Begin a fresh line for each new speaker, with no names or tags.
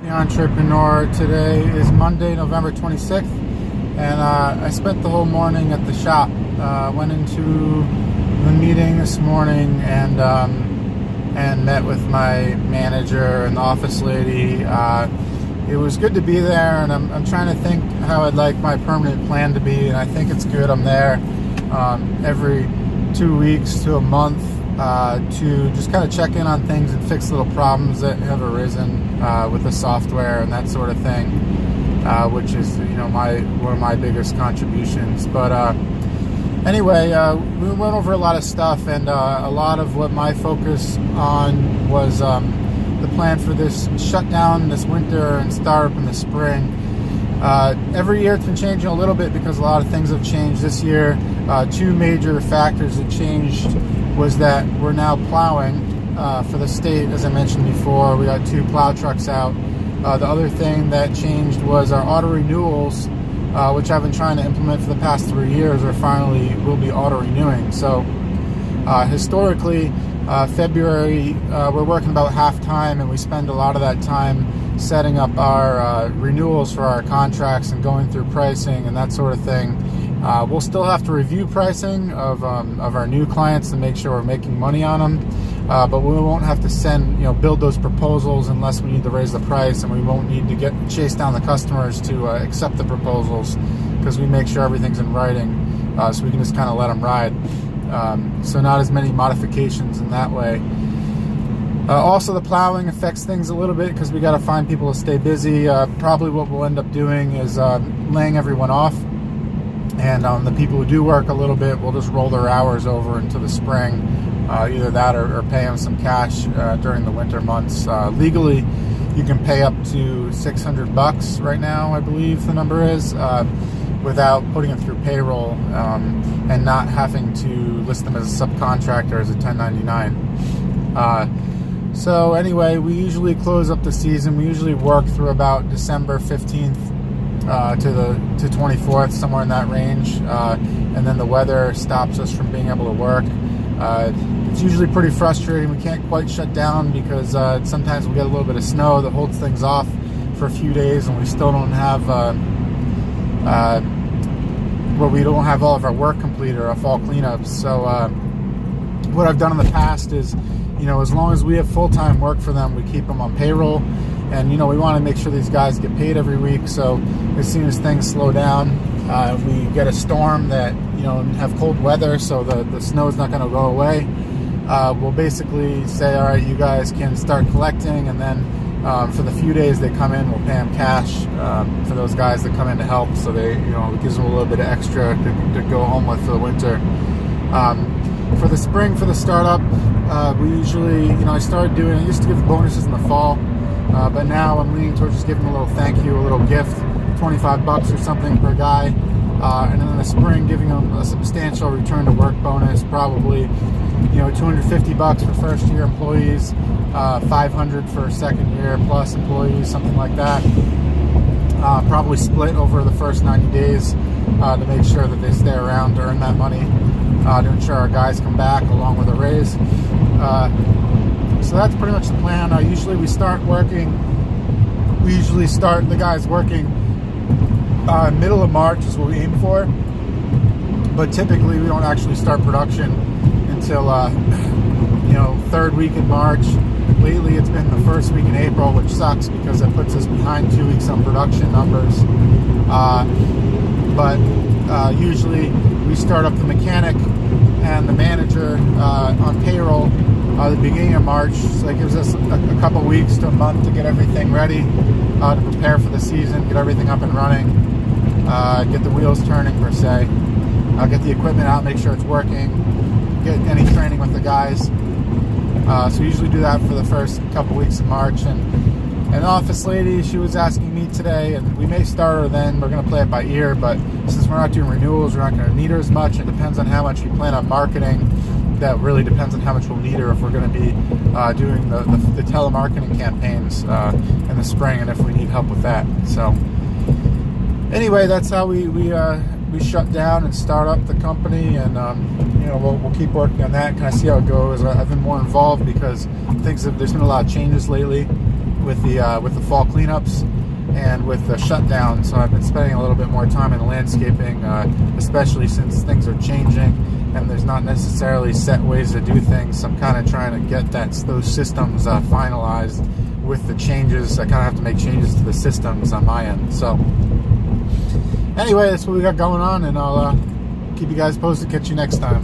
The Entrepreneur. Today is Monday, November 26th, and I spent the whole morning at the shop. Went into the meeting this morning and met with my manager and the office lady. It was good to be there, and I'm trying to think how I'd like my permanent plan to be, and I think it's good I'm there every 2 weeks to a month to just kind of check in on things and fix little problems that have arisen with the software and that sort of thing, which is one of my biggest contributions. But anyway, we went over a lot of stuff, and a lot of what my focus on was the plan for this shutdown this winter and start up in the spring. Every year it's been changing a little bit because a lot of things have changed this year. Two major factors that changed was that we're now plowing for the state, as I mentioned before. We got 2 plow trucks out. The other thing that changed was our auto renewals, which I've been trying to implement for the past 3 years, are finally will be auto renewing. So historically, February, we're working about half time, and we spend a lot of that time setting up our renewals for our contracts and going through pricing and that sort of thing. We'll still have to review pricing of our new clients to make sure we're making money on them, but we won't have to build those proposals unless we need to raise the price, and we won't need to chase down the customers to accept the proposals, because we make sure everything's in writing, so we can just kind of let them ride. So not as many modifications in that way. Also, the plowing affects things a little bit because we got to find people to stay busy. Probably what we'll end up doing is laying everyone off, and the people who do work a little bit, we'll just roll their hours over into the spring. Either that or pay them some cash during the winter months. Legally, you can pay up to $600 right now, I believe the number is, without putting it through payroll, and not having to list them as a subcontractor as a 1099. So anyway, we usually close up the season. We usually work through about December 15th to 24th, somewhere in that range, and then the weather stops us from being able to work. It's usually pretty frustrating. We can't quite shut down because sometimes we get a little bit of snow that holds things off for a few days, and we still don't have we don't have all of our work completed, our fall cleanups. So what I've done in the past is, as long as we have full-time work for them, we keep them on payroll, and we want to make sure these guys get paid every week. So as soon as things slow down, we get a storm that have cold weather, so the snow is not going to go away. We'll basically say, all right, you guys can start collecting, and then for the few days they come in, we'll pay them cash for those guys that come in to help, so they, it gives them a little bit of extra to go home with for the winter. For the spring, for the startup, we usually, I used to give bonuses in the fall, but now I'm leaning towards just giving them a little thank you, a little gift, $25 or something per guy, and then in the spring, giving them a substantial return to work bonus, probably, $250 for first-year employees, $500 for second-year plus employees, something like that. Probably split over the first 90 days to make sure that they stay around to earn that money, to ensure our guys come back along with a raise. So that's pretty much the plan. Usually we start the guys working middle of March is what we aim for, but typically we don't actually start production until third week in March. Lately it's been the first week in April, which sucks because it puts us behind 2 weeks on production numbers. But usually we start up the mechanic and the manager on payroll at the beginning of March, so that gives us a couple weeks to a month to get everything ready, to prepare for the season, get everything up and running, get the wheels turning per se, get the equipment out, make sure it's working, get any training with the guys. So we usually do that for the first couple weeks of March. And an office lady, she was asking me today, and we may start her then, we're going to play it by ear, but since we're not doing renewals, we're not going to need her as much. It depends on how much we plan on marketing. That really depends on how much we'll need her if we're going to be doing the telemarketing campaigns in the spring, and if we need help with that. So anyway, that's how we shut down and start up the company, and we'll keep working on that, kind of see how it goes. I've been more involved because there's been a lot of changes lately. with the fall cleanups and with the shutdown. So I've been spending a little bit more time in landscaping, especially since things are changing and there's not necessarily set ways to do things. So I'm kind of trying to get those systems finalized with the changes. I kind of have to make changes to the systems on my end. So anyway, that's what we got going on, and I'll keep you guys posted. Catch you next time.